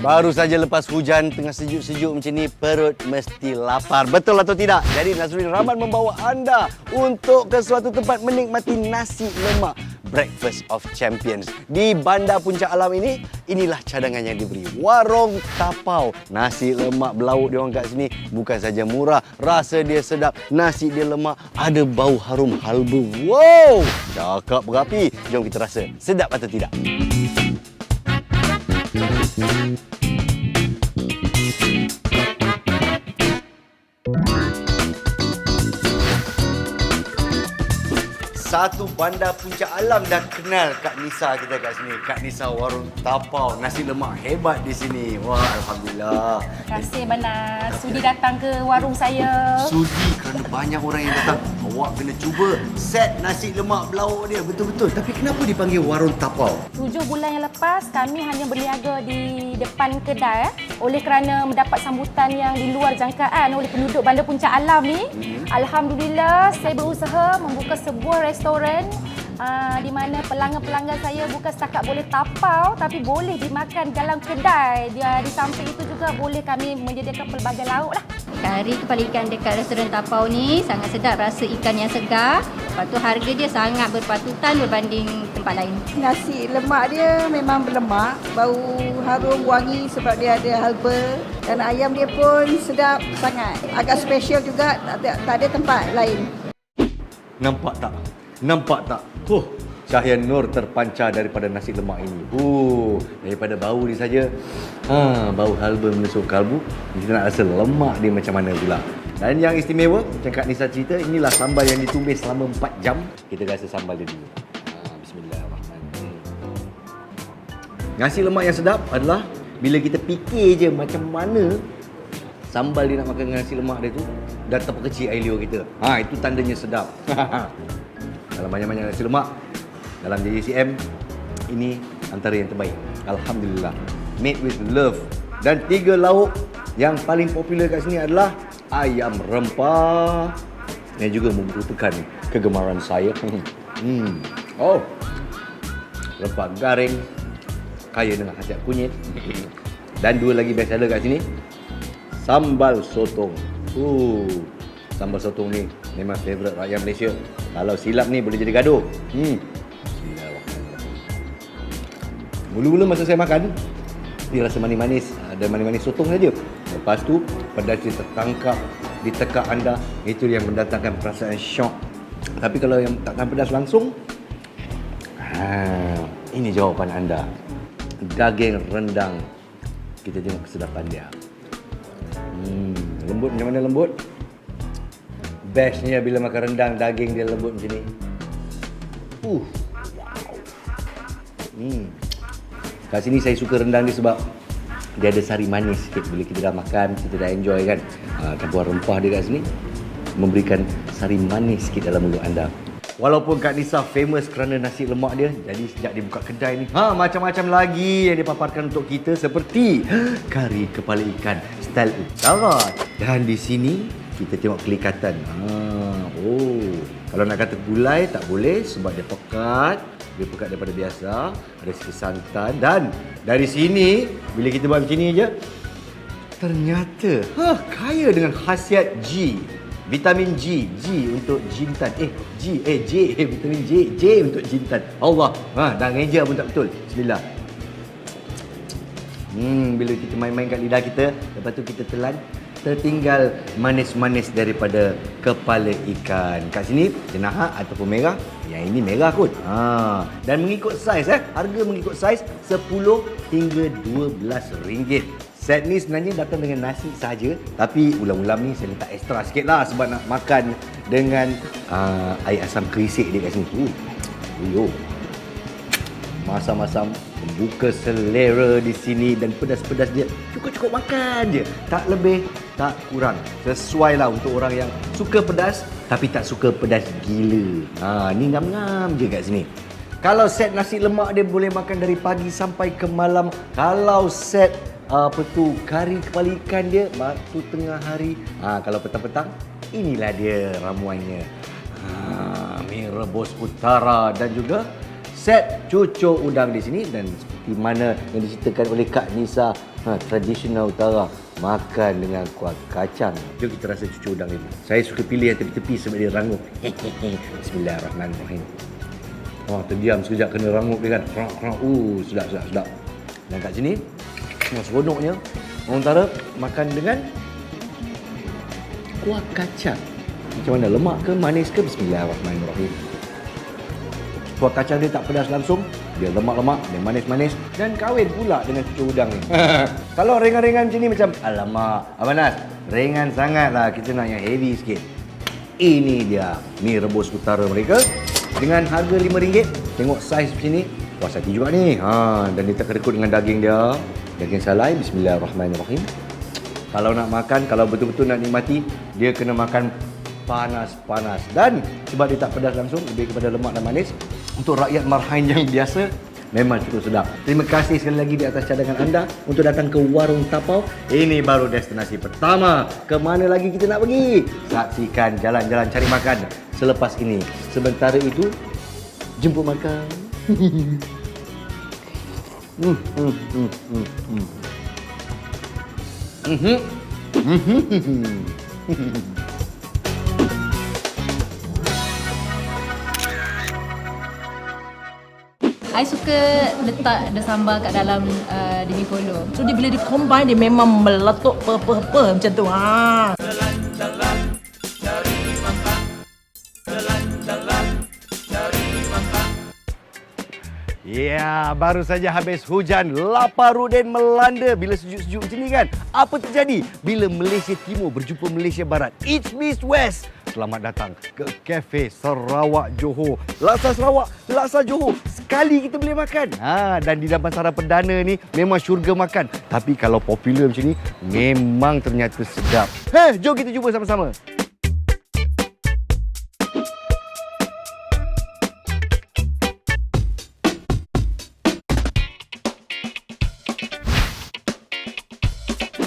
Baru saja lepas hujan tengah sejuk-sejuk macam ni, perut mesti lapar. Betul atau tidak? Jadi Nazrudin Rahman membawa anda untuk ke suatu tempat menikmati nasi lemak Breakfast of Champions. Di Bandar Puncak Alam ini, inilah cadangan yang diberi. Warung Tapau. Nasi lemak belauk diorang kat sini bukan saja murah, rasa dia sedap. Nasi dia lemak, ada bau harum halba. Wow! Cakap berapi. Jom kita rasa sedap atau tidak. Satu Bandar Puncak Alam dah kenal Kak Nisa kita kat sini. Kak Nisa Warung Tapau, nasi lemak hebat di sini. Wah, alhamdulillah. Terima kasih Banas sudi datang ke warung saya. Sudi kerana banyak orang yang datang. Awak kena cuba set nasi lemak belauk dia betul-betul. Tapi kenapa dipanggil Warung Tapau? 7 bulan yang lepas kami hanya berniaga di depan kedai oleh kerana mendapat sambutan yang di luar jangkaan oleh penduduk Bandar Puncak Alam ni. Alhamdulillah saya berusaha membuka sebuah restoran di mana pelanggan-pelanggan saya bukan setakat boleh tapau tapi boleh dimakan dalam kedai. Di samping itu juga boleh kami menyediakan pelbagai lauk lah. Kari kepala ikan dekat restoran Tapau ni sangat sedap, rasa ikan yang segar. Lepas tu harga dia sangat berpatutan berbanding tempat lain. Nasi lemak dia memang berlemak, bau harum wangi sebab dia ada halba dan ayam dia pun sedap sangat. Agak special juga, tak ada tempat lain. Nampak tak? Nampak tak? Cahaya nur terpancar daripada nasi lemak ini. Daripada bau dia saja, bau halba menusuk kalbu. Kita nak rasa lemak dia macam mana pula. Dan yang istimewa, macam Kak Nisa cerita, inilah sambal yang ditumis selama 4 jam. Kita rasa sambal dia dulu. Bismillahirrahmanirrahim. Nasi lemak yang sedap adalah bila kita fikir je macam mana sambal dia nak makan dengan nasi lemak dia tu, dah terperkecil air liur kita. Itu tandanya sedap. Dalam banyak-banyak nasi lemak dalam JJCM, ini antara yang terbaik. Alhamdulillah. Made with love. Dan 3 lauk yang paling popular kat sini adalah ayam rempah yang juga merupakan kegemaran saya. Rempah garing kaya dengan khasiat kunyit. Dan 2 lagi best seller kat sini, sambal sotong. Sambal sotong ni memang favourite rakyat Malaysia. Kalau silap ni boleh jadi gaduh. Mula-mula masa saya makan, dia rasa manis-manis. Ada manis-manis sotong saja. Lepas tu, pedas dia tertangkap di tekak anda. Itu yang mendatangkan perasaan syok. Tapi kalau yang takkan pedas langsung, ini jawapan anda. Daging rendang. Kita tengok kesedapan dia. Lembut macam mana lembut? Bestnya bila makan rendang, daging dia lembut macam ni. Kat sini saya suka rendang dia sebab dia ada sari manis sikit. Bila kita dah makan, kita dah enjoy kan. Campuran rempah dia kat sini memberikan sari manis sikit dalam mulut anda. Walaupun Kak Nisa famous kerana nasi lemak dia, jadi sejak dia buka kedai ni, macam-macam lagi yang dipaparkan untuk kita seperti kari kepala ikan style utara. Dan di sini kita tengok kelikatan. Kalau nak kata gulai tak boleh sebab dia pekat. Dia pekat daripada biasa. Ada sikit santan. Dan dari sini, bila kita buat macam ni je, ternyata kaya dengan khasiat G. Vitamin G. G untuk jintan. J. Vitamin J. J untuk jintan. Allah. Dah ngeja pun tak betul. Bismillah. Bila kita main-main kat lidah kita, lepas tu kita telan, tertinggal manis-manis daripada kepala ikan. Kat sini jenaha ataupun merah. Yang ini merah kot. Dan mengikut saiz, harga mengikut saiz 10 hingga 12 ringgit. Set ni sebenarnya datang dengan nasi saja, tapi ulam-ulam ni saya letak ekstra sikit lah sebab nak makan dengan air asam kerisik dia kat sini. Masam-masam membuka selera di sini dan pedas-pedas dia cukup-cukup makan je. Tak lebih, tak kurang. Sesuai lah untuk orang yang suka pedas tapi tak suka pedas gila. Ni ngam-ngam je kat sini. Kalau set nasi lemak dia boleh makan dari pagi sampai ke malam. Kalau set kari kepala ikan dia waktu tengah hari. Kalau petang-petang, inilah dia ramuannya. Mi rebus utara dan juga set cucuk udang di sini dan seperti mana yang diceritakan oleh Kak Nisa. Tradisional utara, makan dengan kuah kacang. Jom kita rasa cucu udang ini. Saya suka pilih yang tepi-tepi sebab dia rangup. Bismillahirrahmanirrahim. Terdiam sekejap kena rangup dia kan. Sedap. Dan kat sini, seronoknya, orang utara makan dengan kuah kacang. Macam mana, lemak ke, manis ke? Bismillahirrahmanirrahim. Kuah kacang dia tak pedas langsung, dia lemak-lemak, dia manis-manis dan kahwin pula dengan cucu udang ni. Kalau ringan-ringan macam ni macam, alamak, Abang Nas, ringan sangat lah, kita nak yang heavy sikit. Ini dia mi rebus utara mereka dengan harga RM5. Tengok saiz macam ni, puas hati juga ni. Dan dia terkedekut dengan daging dia, daging salai. Bismillahirrahmanirrahim. Kalau nak makan, kalau betul-betul nak nikmati, dia kena makan panas-panas. Dan sebab dia tak pedas langsung, lebih kepada lemak dan manis, untuk rakyat Marhain yang biasa, memang cukup sedap. Terima kasih sekali lagi di atas cadangan anda untuk datang ke Warung Tapau. Ini baru destinasi pertama. Ke mana lagi kita nak pergi? Saksikan jalan-jalan cari makan selepas ini. Sementara itu, jemput makan. I suka letak the sambal kat dalam demi kolo. So dia bila dia combine dia memang meletup macam tu. Ya, baru saja habis hujan, lapar Rudin melanda bila sejuk-sejuk macam ni kan. Apa terjadi bila Malaysia Timur berjumpa Malaysia Barat? It's Miss West. Selamat datang ke Cafe Sarawak Johor. Laksa Sarawak, laksa Johor. Sekali kita boleh makan. Dan di Damansara Perdana ni memang syurga makan. Tapi kalau popular macam ni, memang ternyata sedap. Jom kita cuba sama-sama.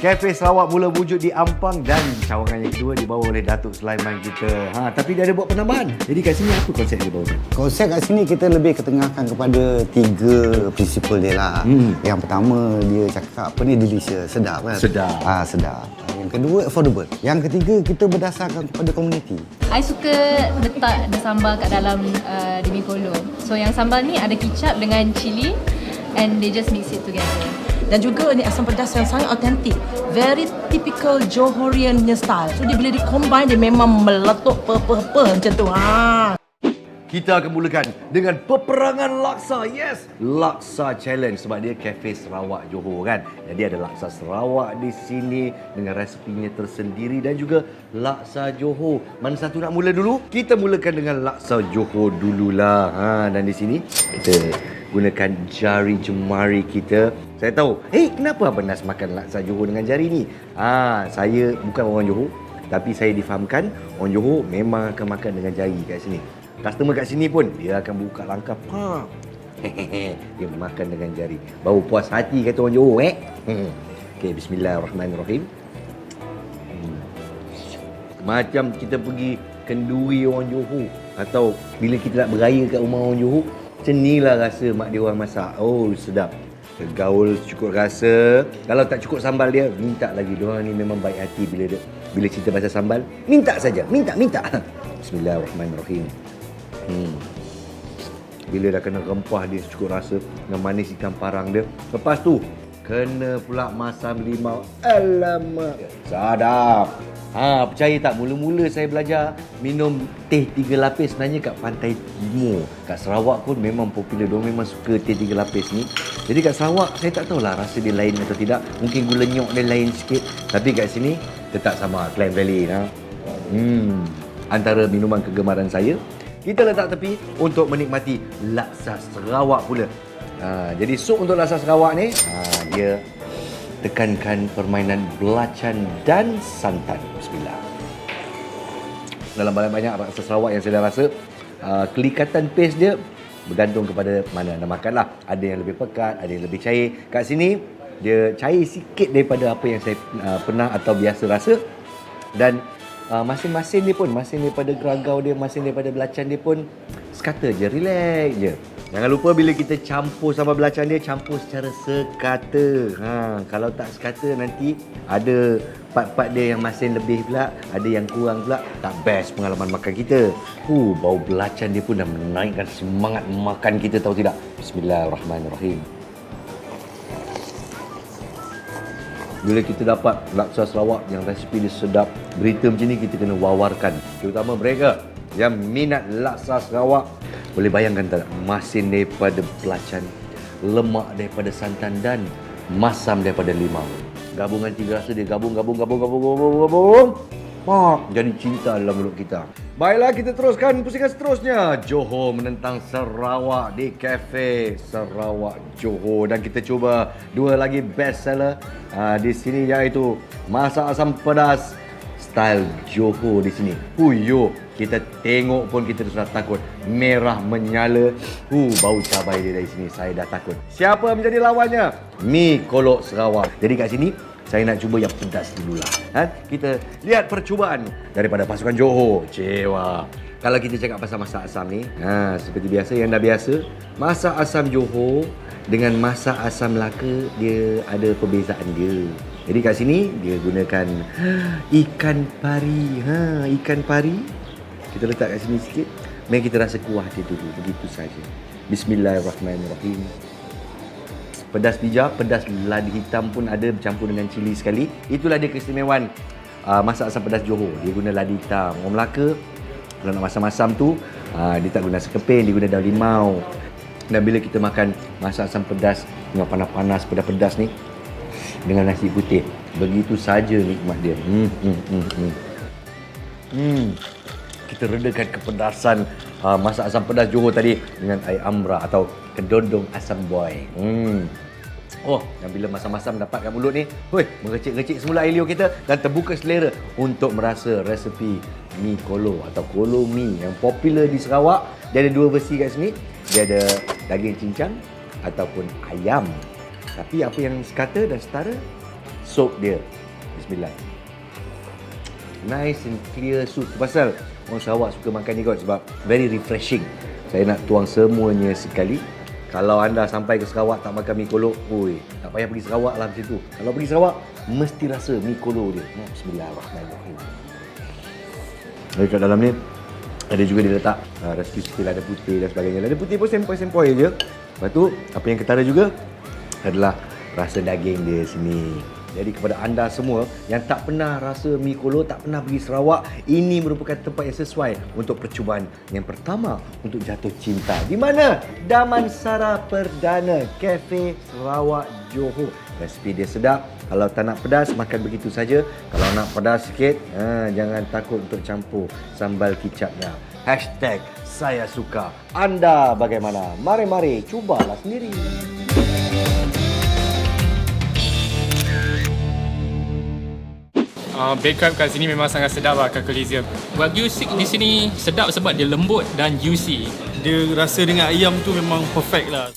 Cafe Sarawak mula wujud di Ampang dan cawangan yang kedua dibawa oleh Datuk Sulaiman kita. Tapi dia ada buat penambahan. Jadi kat sini apa konsep dia bawa? Konsep kat sini kita lebih ketengahkan kepada 3 prinsipal dia lah. Yang pertama dia cakap apa ni, delicious, sedap kan? Sedap. Sedap. Yang kedua affordable. Yang ketiga kita berdasarkan kepada komuniti. I suka letak the sambal kat dalam demi kolo. So yang sambal ni ada kicap dengan cili and they just mix it together. Dan juga ni asam pedas yang sangat autentik. Very typical Johorian punya style. So dia bila dia combine dia memang meletup macam tu. Kita akan mulakan dengan peperangan laksa. Yes, laksa challenge sebab dia Cafe Sarawak Johor kan. Jadi ada laksa Sarawak di sini dengan resepinya tersendiri dan juga laksa Johor. Mana satu nak mula dulu? Kita mulakan dengan laksa Johor dululah. Dan di sini kita gunakan jari jemari kita. Saya tahu, kenapa Abang Nas makan laksa Johor dengan jari ni? Saya bukan orang Johor, tapi saya difahamkan orang Johor memang akan makan dengan jari kat sini. Customer kat sini pun dia akan buka langkah. Dia makan dengan jari. Baru puas hati kata orang Johor. Okey, bismillahirrahmanirrahim. Macam kita pergi kenduri orang Johor atau bila kita nak beraya kat rumah orang Johor, macam inilah rasa mak dia orang masak. Oh, sedap. Tergaul cukup rasa. Kalau tak cukup sambal dia, minta lagi. Diorang ni memang baik hati bila cerita pasal sambal. Minta saja. Minta. Bismillahirrahmanirrahim. Bila dah kena rempah dia cukup rasa dengan manis ikan parang dia. Lepas tu, kena pula masam limau. Alamak. Sadap. Percaya tak, mula-mula saya belajar minum teh 3 lapis sebenarnya kat Pantai Timur. Kat Sarawak pun memang popular, diorang memang suka teh 3 lapis ni. Jadi kat Sarawak saya tak tahulah rasa dia lain atau tidak. Mungkin gula nyok dia lain sikit. Tapi kat sini tetap sama, Klang Valley. Antara minuman kegemaran saya, kita letak tepi untuk menikmati laksa Sarawak pula. Jadi sup untuk laksa Sarawak ni, dia tekankan permainan belacan dan santan. Bismillah. Dalam banyak-banyak laksa Sarawak yang saya dah rasa, kelikatan paste dia bergantung kepada mana anda makan lah. Ada yang lebih pekat, ada yang lebih cair. Kat sini, dia cair sikit daripada apa yang saya pernah atau biasa rasa. Dan masing-masing dia pun, masing daripada geragau dia, masing daripada belacan dia pun sekata je, relax je. Jangan lupa bila kita campur sambal belacan dia, campur secara sekata. Kalau tak sekata nanti ada part-part dia yang masin lebih pula, ada yang kurang pula. Tak best pengalaman makan kita. Bau belacan dia pun dah menaikkan semangat makan kita, tahu tidak? Bismillahirrahmanirrahim. Bila kita dapat laksa Sarawak yang resipi dia sedap, berita macam ni kita kena wawarkan. Terutama mereka yang minat laksa Sarawak. Boleh bayangkan tak, masin daripada belacan, lemak daripada santan dan masam daripada limau. Gabungan tiga rasa dia gabung. Jadi cinta dalam mulut kita. Baiklah, kita teruskan pusingan seterusnya. Johor menentang Sarawak di Cafe Sarawak Johor. Dan kita cuba dua lagi best seller di sini, iaitu masak asam pedas style Johor di sini. Kita tengok pun kita sudah takut. Merah menyala. Bau cabai dia dari sini. Saya dah takut. Siapa menjadi lawannya? Mi Kolok Sarawak. Jadi kat sini saya nak cuba yang pedas dululah. Kita lihat percubaan daripada pasukan Johor. Cewa. Kalau kita cakap pasal masak asam ni, seperti biasa yang dah biasa, masak asam Johor dengan masak asam Melaka dia ada perbezaan dia. Jadi kat sini dia gunakan ikan pari. Ikan pari kita letak kat sini sikit. Mari kita rasa kuah dia dulu. Begitu saja. Bismillahirrahmanirrahim. Pedas bijak, pedas ladi hitam pun ada bercampur dengan cili sekali. Itulah dia keistimewaan masak asam pedas Johor. Dia guna ladi hitam. Orang Melaka kalau nak masam-masam tu, dia tak guna sekeping, dia guna daun limau. Dan bila kita makan masak asam pedas dengan panas-panas, pedas-pedas ni dengan nasi putih, begitu saja nikmat dia. Kita redakan kepedasan masak asam pedas Johor tadi dengan air amrah atau kedondong asam boy. Dan bila masam-masam dapat kat mulut ni, mengecik-ngecik semula air liur kita dan terbuka selera untuk merasa resepi mi kolo atau kolo mi yang popular di Sarawak. Dia ada dua versi kat sini. Dia ada daging cincang ataupun ayam. Tapi apa yang sekata dan setara, sup dia. Bismillah. Nice and clear soup. Pasal orang Sarawak suka makan ni kot, sebab very refreshing. Saya nak tuang semuanya sekali. Kalau anda sampai ke Sarawak tak makan mi kolok, tak payah pergi Sarawak lah macam tu. Kalau pergi Sarawak, mesti rasa mi kolok dia. Bismillahirrahmanirrahim. Jadi kat dalam ni ada juga dia letak resipi sikit lada putih dan sebagainya. Lada putih pun sempoi-sempoi je. Lepas tu apa yang ketara juga adalah rasa daging dia sini. Jadi kepada anda semua yang tak pernah rasa mi kolo, tak pernah pergi Sarawak, ini merupakan tempat yang sesuai untuk percubaan yang pertama untuk jatuh cinta. Di mana? Damansara Perdana Cafe Sarawak Johor. Resipi dia sedap. Kalau tak nak pedas, makan begitu saja. Kalau nak pedas sikit, jangan takut untuk campur sambal kicapnya. #saya suka. Anda bagaimana? Mari-mari cubalah sendiri. Baked crab kat sini memang sangat sedap lah kat Coliseum. Wagyu steak di sini sedap sebab dia lembut dan juicy. Dia rasa dengan ayam tu memang perfect lah.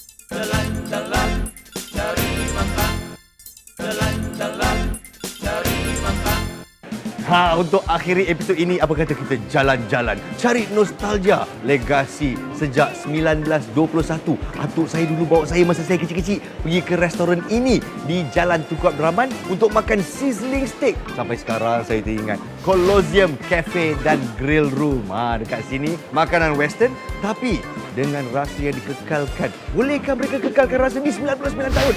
Untuk akhiri episod ini, apa kata kita jalan-jalan cari nostalgia legasi sejak 1921. Atuk saya dulu bawa saya masa saya kecil-kecil pergi ke restoran ini di Jalan Tunku Abdul Rahman untuk makan sizzling steak. Sampai sekarang saya teringat Colosseum Cafe dan Grill Room. Dekat sini makanan western tapi dengan rasa yang dikekalkan. Bolehkah mereka kekalkan rasa ni 99 tahun?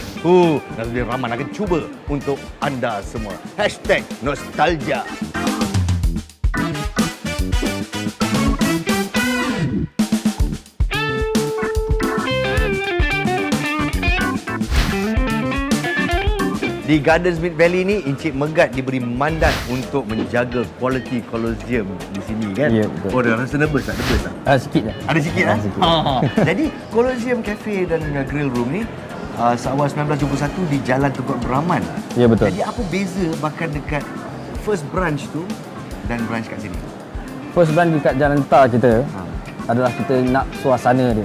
Nazrul Rahman akan cuba untuk anda semua. #nostalgia. Di Garden Smith Valley ni, Encik Megat diberi mandat untuk menjaga kualiti Colosseum di sini kan? Ya, betul. Dah rasa nervous tak? Sikit lah. Ada sikit lah? Jadi, Colosseum Cafe dan Grill Room ni awal 1921 di Jalan Tunku Abdul Rahman. Ya, betul. Jadi, apa beza makan dekat first branch tu dan branch kat sini? First branch dekat Jalan Tar kita adalah kita nak suasana dia.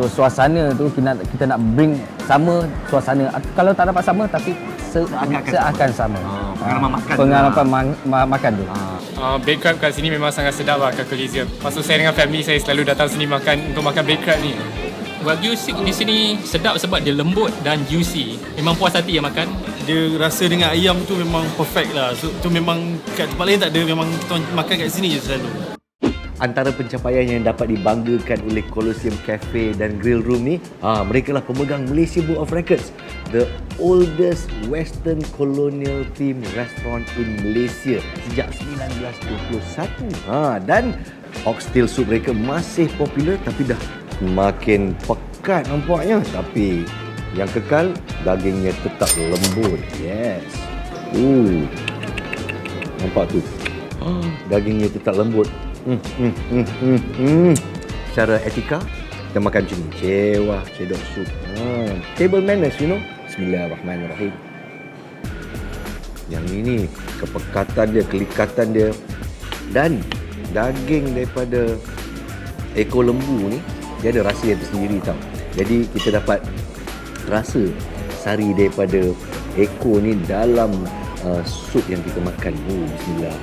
So, suasana tu kita nak bring sama suasana. Kalau tak dapat sama tapi seakan sama. Pengalaman makan. Pengalaman makan tu. Baked crab kat sini memang sangat sedap lah kat Coliseum. Maksud saya dengan family saya selalu datang sini untuk makan baked crab ni. Wagyu steak di sini sedap sebab dia lembut dan juicy. Memang puas hati ya makan. Dia rasa dengan ayam tu memang perfect lah. So, tu memang kat tempat lain tak ada, memang kita makan kat sini je selalu. Antara pencapaian yang dapat dibanggakan oleh Colosseum Cafe dan Grill Room ni, mereka lah pemegang Malaysia Book of Records, the oldest Western colonial theme restaurant in Malaysia sejak 1921. Dan oxtail soup mereka masih popular tapi dah makin pekat nampaknya. Tapi yang kekal, dagingnya tetap lembut. Yes. Nampak tu. Dagingnya tetap lembut. Secara etika, kita makan macam ni. Cewah, cedok sup. Table manners, you know. Bismillahirrahmanirrahim. Yang ini, kepekatan dia, kelikatan dia. Dan daging daripada ekor lembu ni, dia ada rasa yang tersendiri tau. Jadi, kita dapat rasa sari daripada ekor ni dalam sup yang kita makan. Bismillah.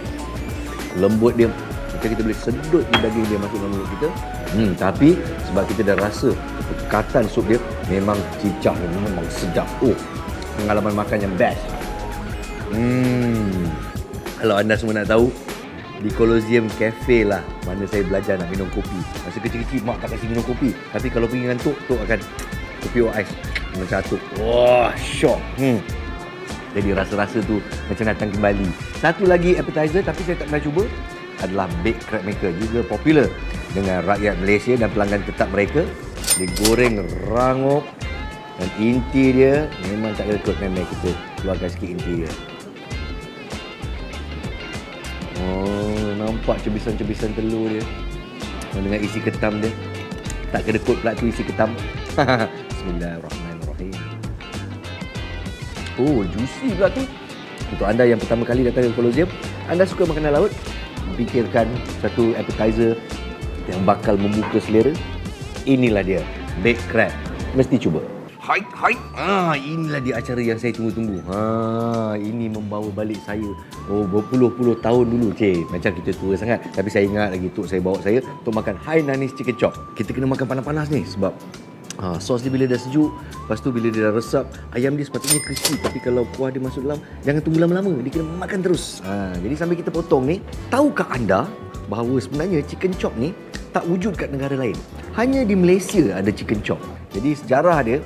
Lembut dia. Macam kita boleh sedut di daging dia masuk dalam mulut kita. Tapi sebab kita dah rasa kepekatan sup dia, memang cicak dia memang sedap. Pengalaman makan yang best. Kalau anda semua nak tahu, di Colosseum Cafe lah mana saya belajar nak minum kopi. Masa kecil-kecil mak tak kasi minum kopi. Tapi kalau pergi ngantuk, Tok akan kopi or ais macam tu. Wah, syok. Jadi rasa-rasa tu macam datang kembali. Satu lagi appetizer tapi saya tak pernah cuba adalah baked crab maker, juga popular dengan rakyat Malaysia dan pelanggan tetap mereka. Dia goreng rangup dan inti dia memang tak lekut. Memang kita keluarkan sikit inti dia. Nampak cebisan-cebisan telur dia dengan isi ketam dia. Tak kedekut pula tu isi ketam. Bismillahirrahmanirrahim. Juicy pula tu. Untuk anda yang pertama kali datang ke Colosseum, anda suka makanan laut, fikirkan satu appetizer yang bakal membuka selera. Inilah dia, baked crab. Mesti cuba. Hai. Inilah dia acara yang saya tunggu-tunggu. Ini membawa balik saya berpuluh-puluh tahun dulu. Macam kita tua sangat. Tapi saya ingat lagi Tok saya bawa saya untuk makan Hainanese chicken chop. Kita kena makan panas-panas ni sebab sos dia bila dah sejuk, lepas tu bila dia dah resap, ayam dia sepatutnya crispy. Tapi kalau kuah dia masuk dalam, jangan tunggu lama-lama. Dia kena makan terus. Jadi sambil kita potong ni, tahukah anda bahawa sebenarnya chicken chop ni tak wujud kat negara lain? Hanya di Malaysia ada chicken chop. Jadi sejarah dia,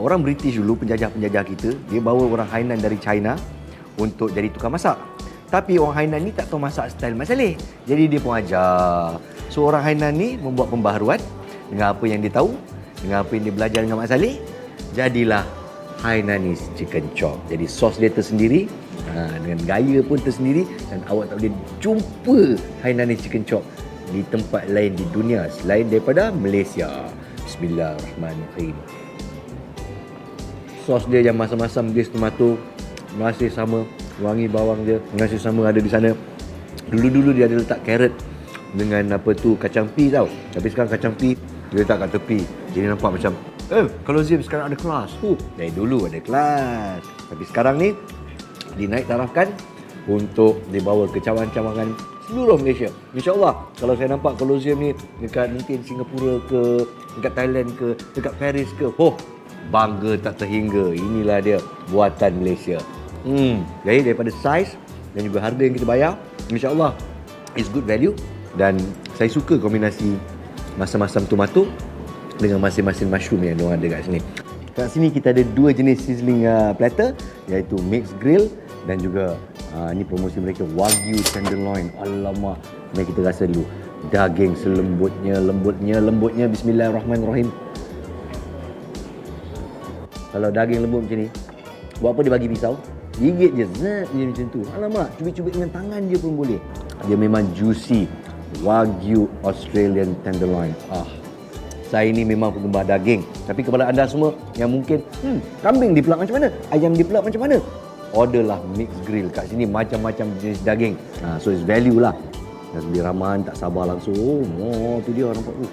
orang British dulu, penjajah-penjajah kita, dia bawa orang Hainan dari China untuk jadi tukang masak. Tapi orang Hainan ni tak tahu masak style Mat Salleh. Jadi dia pun ajar. So orang Hainan ni membuat pembaharuan dengan apa yang dia tahu, dengan apa yang dia belajar dengan Mat Salleh. Jadilah Hainanese chicken chop. Jadi sos dia tersendiri, dengan gaya pun tersendiri, dan awak tak boleh jumpa Hainanese chicken chop di tempat lain di dunia selain daripada Malaysia. Bismillahirrahmanirrahim. Sos dia yang masam-masam gas tomato masih sama, wangi bawang dia masih sama ada di sana. Dulu-dulu dia ada letak carrot dengan kacang pi tau. Tapi sekarang kacang pi dia letak kat tepi. Jadi nampak macam Colosseum sekarang ada kelas. Dari dulu ada kelas. Tapi sekarang ni dinaik tarafkan untuk dibawa ke cawangan-cawangan seluruh Malaysia. InsyaAllah kalau saya nampak Colosseum ni dekat mungkin Singapura ke, dekat Thailand ke, dekat Paris ke, bangga tak terhingga. Inilah dia buatan Malaysia. Jadi daripada saiz dan juga harga yang kita bayar, insyaAllah it's good value. Dan saya suka kombinasi masam-masam tomato dengan masing-masing mushroom yang diorang ada kat sini. Kat sini kita ada dua jenis sizzling platter, iaitu mixed grill dan juga ni promosi mereka Wagyu tenderloin. Alamak, mari kita rasa dulu. Daging selembutnya, lembutnya. Bismillahirrahmanirrahim. Kalau daging lembut macam ni, buat apa dia bagi pisau? Gigit je, zat je macam tu. Alamak, cubit-cubit dengan tangan je pun boleh. Dia memang juicy. Wagyu Australian tenderloin. Saya ni memang penggemar daging. Tapi kepada anda semua yang mungkin kambing dipelak macam mana? Ayam dipelak macam mana? Orderlah mixed grill. Kat sini macam-macam jenis daging. So it's value lah. Dan beli ramaan tak sabar langsung. Tu dia nampak tu.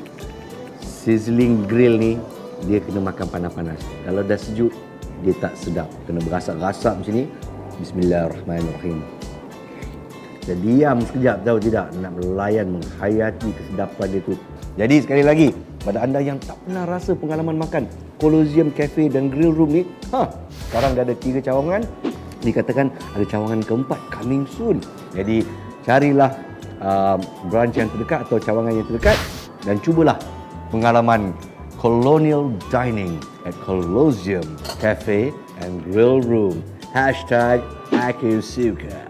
Sizzling grill ni dia kena makan panas-panas. Kalau dah sejuk dia tak sedap. Kena berasak-rasak macam ni. Bismillahirrahmanirrahim. Kita diam sekejap, tahu tidak, nak melayan, menghayati kesedapan dia tu. Jadi sekali lagi, pada anda yang tak pernah rasa pengalaman makan Colosseum Cafe dan Grill Room ni, sekarang dah ada 3 cawangan. Dikatakan ada cawangan keempat coming soon. Jadi carilah branch yang terdekat atau cawangan yang terdekat dan cubalah pengalaman colonial dining at Colosseum Cafe and Grill Room. #Aku suka.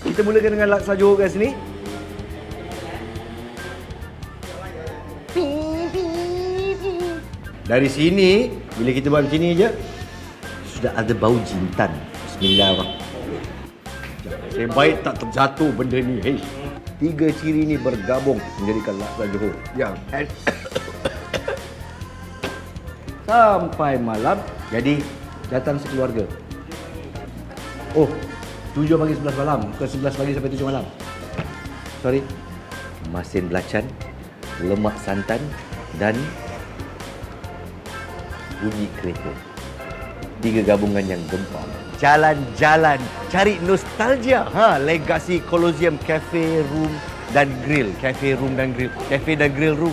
Kita mulakan dengan laksa Johor kat sini. Dari sini, bila kita buat macam ni je, sudah ada bau jintan. Bismillahirrahmanirrahim. Saya baik tak terjatuh benda ni. Hey. 3 ciri ni bergabung menjadikan laksa Johor yang sampai malam. Jadi datang sekeluarga. Oh, 7 pagi 11 malam, bukan 11 pagi sampai 7 malam. Sorry. Masin belacan, lemak santan dan bunyi kereta. 3 gabungan yang gempar. Jalan-jalan, cari nostalgia. Legasi Colosseum Cafe Room dan Grill. Cafe Room dan Grill. Cafe dan Grill Room.